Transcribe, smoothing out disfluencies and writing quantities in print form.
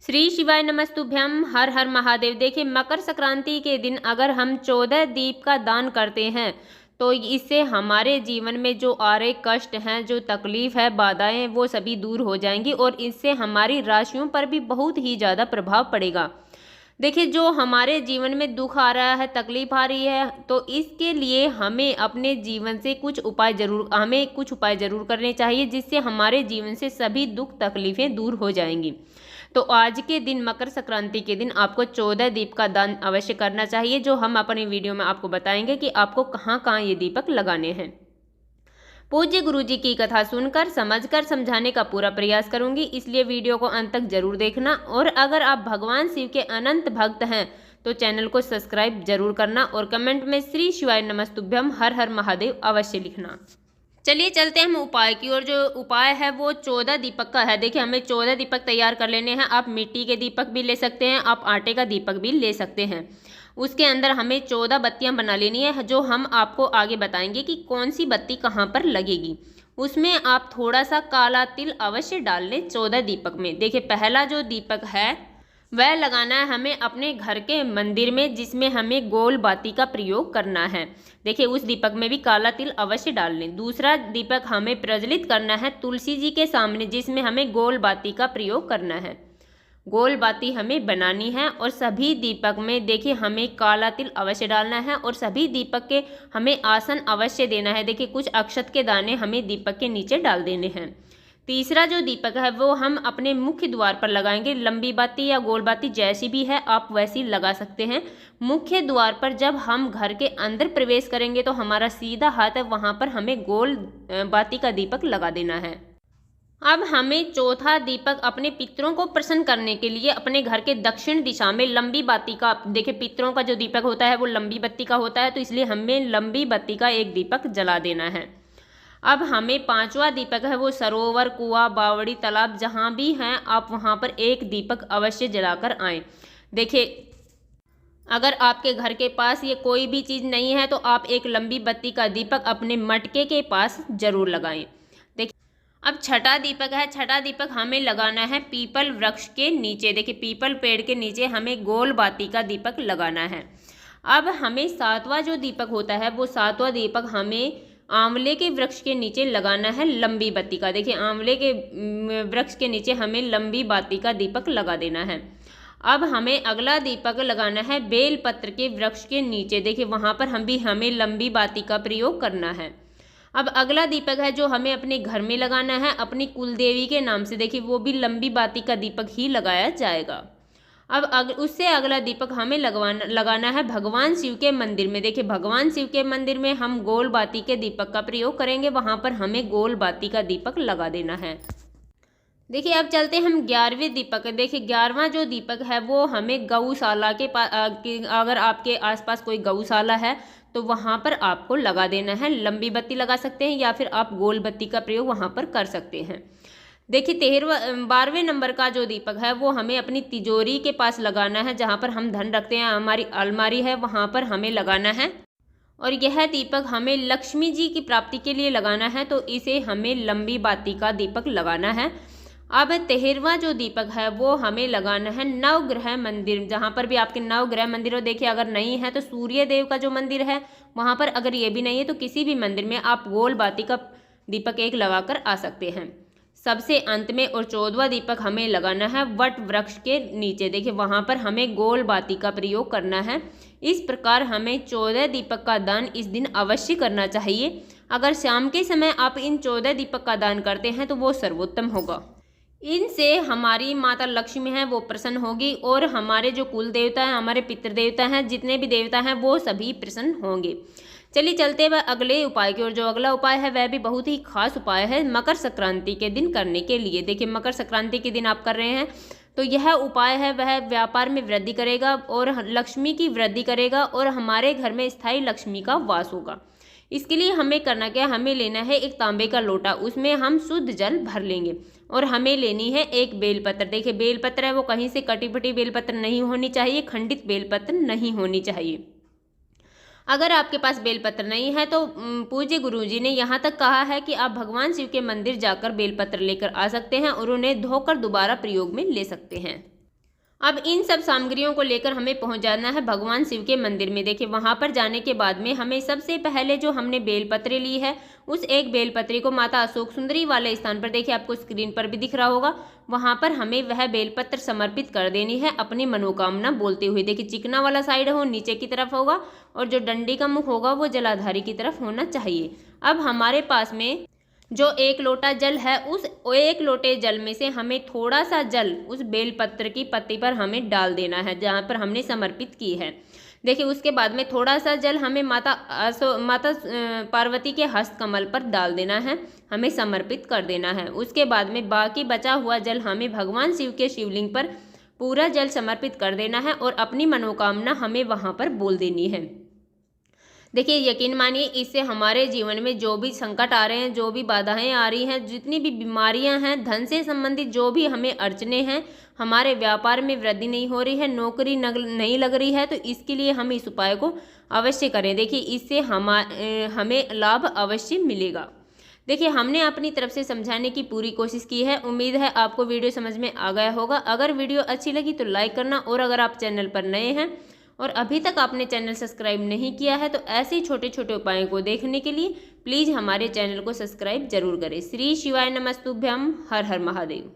श्री शिवाय नमस्तुभ्यम। हर हर महादेव। देखिए, मकर संक्रांति के दिन अगर हम 14 दीप का दान करते हैं तो इससे हमारे जीवन में जो आ रहे कष्ट हैं, जो तकलीफ है, बाधाएं, वो सभी दूर हो जाएंगी और इससे हमारी राशियों पर भी बहुत ही ज़्यादा प्रभाव पड़ेगा। देखिए, जो हमारे जीवन में दुख आ रहा है, तकलीफ आ रही है, तो इसके लिए हमें अपने जीवन से कुछ उपाय जरूर करने चाहिए, जिससे हमारे जीवन से सभी दुख तकलीफें दूर हो जाएंगी। तो आज के दिन, मकर संक्रांति के दिन, आपको 14 दीप का दान अवश्य करना चाहिए, जो हम अपनी वीडियो में आपको बताएंगे कि आपको कहाँ कहाँ ये दीपक लगाने हैं। पूज्य गुरु जी की कथा सुनकर, समझकर, समझाने का पूरा प्रयास करूंगी, इसलिए वीडियो को अंत तक जरूर देखना। और अगर आप भगवान शिव के अनंत भक्त हैं तो चैनल को सब्सक्राइब जरूर करना और कमेंट में श्री शिवाय नमस्तुभ्यम हर हर महादेव अवश्य लिखना। चलिए चलते हैं हम उपाय की ओर। जो उपाय है वो 14 दीपक का है। देखिए, हमें 14 दीपक तैयार कर लेने हैं। आप मिट्टी के दीपक भी ले सकते हैं, आप आटे का दीपक भी ले सकते हैं। उसके अंदर हमें 14 बत्तियां बना लेनी है, जो हम आपको आगे बताएंगे कि कौन सी बत्ती कहाँ पर लगेगी। उसमें आप थोड़ा सा काला तिल अवश्य डाल लें 14 दीपक में। देखिए, पहला जो दीपक है वह लगाना है हमें अपने घर के मंदिर में, जिसमें हमें गोल बाती का प्रयोग करना है। देखिए, उस दीपक में भी काला तिल अवश्य डाल लें। दूसरा दीपक हमें प्रज्वलित करना है तुलसी जी के सामने, जिसमें हमें गोल बाती का प्रयोग करना है। गोल बाती हमें बनानी है और सभी दीपक में देखिए हमें काला तिल अवश्य डालना है और सभी दीपक के हमें आसन अवश्य देना है। देखिए, कुछ अक्षत के दाने हमें दीपक के नीचे डाल देने हैं। तीसरा जो दीपक है वो हम अपने मुख्य द्वार पर लगाएंगे। लंबी बाती या गोल बाती जैसी भी है आप वैसी लगा सकते हैं। मुख्य द्वार पर जब हम घर के अंदर प्रवेश करेंगे तो हमारा सीधा हाथ है, वहां पर हमें गोल बाती का दीपक लगा देना है। अब हमें चौथा दीपक अपने पितरों को प्रसन्न करने के लिए अपने घर के दक्षिण दिशा में लंबी बाती का, देखिए पितरों का जो दीपक होता है वो लंबी बत्ती का होता है, तो इसलिए हमें लंबी बत्ती का एक दीपक जला देना है। अब हमें पांचवा दीपक है वो सरोवर, कुआं, बावड़ी, तालाब जहां भी हैं आप वहां पर एक दीपक अवश्य जलाकर आएं। देखिए, अगर आपके घर के पास ये कोई भी चीज़ नहीं है तो आप एक लंबी बत्ती का दीपक अपने मटके के पास जरूर लगाएं। देखिए, अब छठा दीपक है। छठा दीपक हमें लगाना है पीपल वृक्ष के नीचे। देखिए, पीपल पेड़ के नीचे हमें गोल बाती का दीपक लगाना है। अब हमें सातवां जो दीपक होता है वो सातवां दीपक हमें आंवले के वृक्ष के नीचे लगाना है लंबी बत्ती का। देखिए, आंवले के वृक्ष के नीचे हमें लंबी बाती का दीपक लगा देना है। अब हमें अगला दीपक लगाना है बेल पत्र के वृक्ष के नीचे। देखिए, वहां पर हमें लंबी बाती का प्रयोग करना है। अब अगला दीपक है जो हमें अपने घर में लगाना है अपनी कुल देवी के नाम से। देखिए, वो भी लंबी बाती का दीपक ही लगाया जाएगा। अब उससे अगला दीपक हमें लगाना है भगवान शिव के मंदिर में। देखिए, भगवान शिव के मंदिर में हम गोल बाती के दीपक का प्रयोग करेंगे, वहां पर हमें गोल बाती का दीपक लगा देना है। देखिए, अब चलते हैं हम 11वें दीपक। देखिए, 11वां जो दीपक है वो हमें गौशाला के पास, अगर आपके आसपास कोई गौशाला है तो वहां पर आपको लगा देना है। लंबी बत्ती लगा सकते हैं या फिर आप गोल बत्ती का प्रयोग वहां पर कर सकते हैं। देखिए, 12वें नंबर का जो दीपक है वो हमें अपनी तिजोरी के पास लगाना है, जहाँ पर हम धन रखते हैं, हमारी अलमारी है वहाँ पर हमें लगाना है। और यह दीपक हमें लक्ष्मी जी की प्राप्ति के लिए लगाना है, तो इसे हमें लंबी बाती का दीपक लगाना है। अब 13वां जो दीपक है वो हमें लगाना है नवग्रह मंदिर, जहाँ पर भी आपके नवग्रह मंदिर हो। देखिए, अगर नहीं है तो सूर्य देव का जो मंदिर है वहाँ पर, अगर ये भी नहीं है तो किसी भी मंदिर में आप गोल बाती का दीपक एक लगाकर आ सकते हैं। सबसे अंत में और 14वां दीपक हमें लगाना है वट वृक्ष के नीचे। देखिए, वहां पर हमें गोल बाती का प्रयोग करना है। इस प्रकार हमें 14 दीपक का दान इस दिन अवश्य करना चाहिए। अगर शाम के समय आप इन 14 दीपक का दान करते हैं तो वो सर्वोत्तम होगा। इनसे हमारी माता लक्ष्मी है वो प्रसन्न होगी और हमारे जो कुल देवता हैं, हमारे पितृ देवता हैं, जितने भी देवता हैं वो सभी प्रसन्न होंगे। चलिए चलते हुए अगले उपाय की ओर। जो अगला उपाय है वह भी बहुत ही खास उपाय है मकर संक्रांति के दिन करने के लिए। देखिए, मकर संक्रांति के दिन आप कर रहे हैं तो यह उपाय है वह व्यापार में वृद्धि करेगा और लक्ष्मी की वृद्धि करेगा और हमारे घर में स्थायी लक्ष्मी का वास होगा। इसके लिए हमें करना क्या, हमें लेना है एक तांबे का लोटा, उसमें हम शुद्ध जल भर लेंगे और हमें लेनी है एक बेलपत्र। देखिए, बेलपत्र है वो कहीं से कटी फटी बेलपत्र नहीं होनी चाहिए, खंडित बेलपत्र नहीं होनी चाहिए। अगर आपके पास बेलपत्र नहीं है तो पूज्य गुरुजी ने यहाँ तक कहा है कि आप भगवान शिव के मंदिर जाकर बेलपत्र लेकर आ सकते हैं और उन्हें धोकर दोबारा प्रयोग में ले सकते हैं। अब इन सब सामग्रियों को लेकर हमें पहुंच जाना है भगवान शिव के मंदिर में। देखिए वहां पर जाने के बाद में हमें सबसे पहले जो हमने बेलपत्र ली है उस एक बेलपत्री को माता अशोक सुंदरी वाले स्थान पर, देखिए आपको स्क्रीन पर भी दिख रहा होगा, वहां पर हमें वह बेलपत्र समर्पित कर देनी है अपनी मनोकामना बोलते हुए। देखिए चिकना वाला साइड हो नीचे की तरफ होगा और जो डंडी का मुख होगा वो जलाधारी की तरफ होना चाहिए। अब हमारे पास में जो 1 लोटा जल है उस 1 लोटे जल में से हमें थोड़ा सा जल उस बेलपत्र की पत्ती पर हमें डाल देना है जहाँ पर हमने समर्पित की है। देखिए उसके बाद में थोड़ा सा जल हमें माता पार्वती के हस्त कमल पर डाल देना है, हमें समर्पित कर देना है। उसके बाद में बाकी बचा हुआ जल हमें भगवान शिव के शिवलिंग पर पूरा जल समर्पित कर देना है और अपनी मनोकामना हमें वहाँ पर बोल देनी है। देखिए यकीन मानिए इससे हमारे जीवन में जो भी संकट आ रहे हैं, जो भी बाधाएं आ रही हैं, जितनी भी बीमारियां हैं, धन से संबंधित जो भी हमें अड़चने हैं, हमारे व्यापार में वृद्धि नहीं हो रही है, नौकरी नहीं लग रही है, तो इसके लिए हम इस उपाय को अवश्य करें। देखिए इससे हमें लाभ अवश्य मिलेगा। देखिए हमने अपनी तरफ से समझाने की पूरी कोशिश की है। उम्मीद है आपको वीडियो समझ में आ गया होगा। अगर वीडियो अच्छी लगी तो लाइक करना, और अगर आप चैनल पर नए हैं और अभी तक आपने चैनल सब्सक्राइब नहीं किया है तो ऐसे ही छोटे छोटे उपायों को देखने के लिए प्लीज़ हमारे चैनल को सब्सक्राइब जरूर करें। श्री शिवाय नमस्तुभ्यम। हर हर महादेव।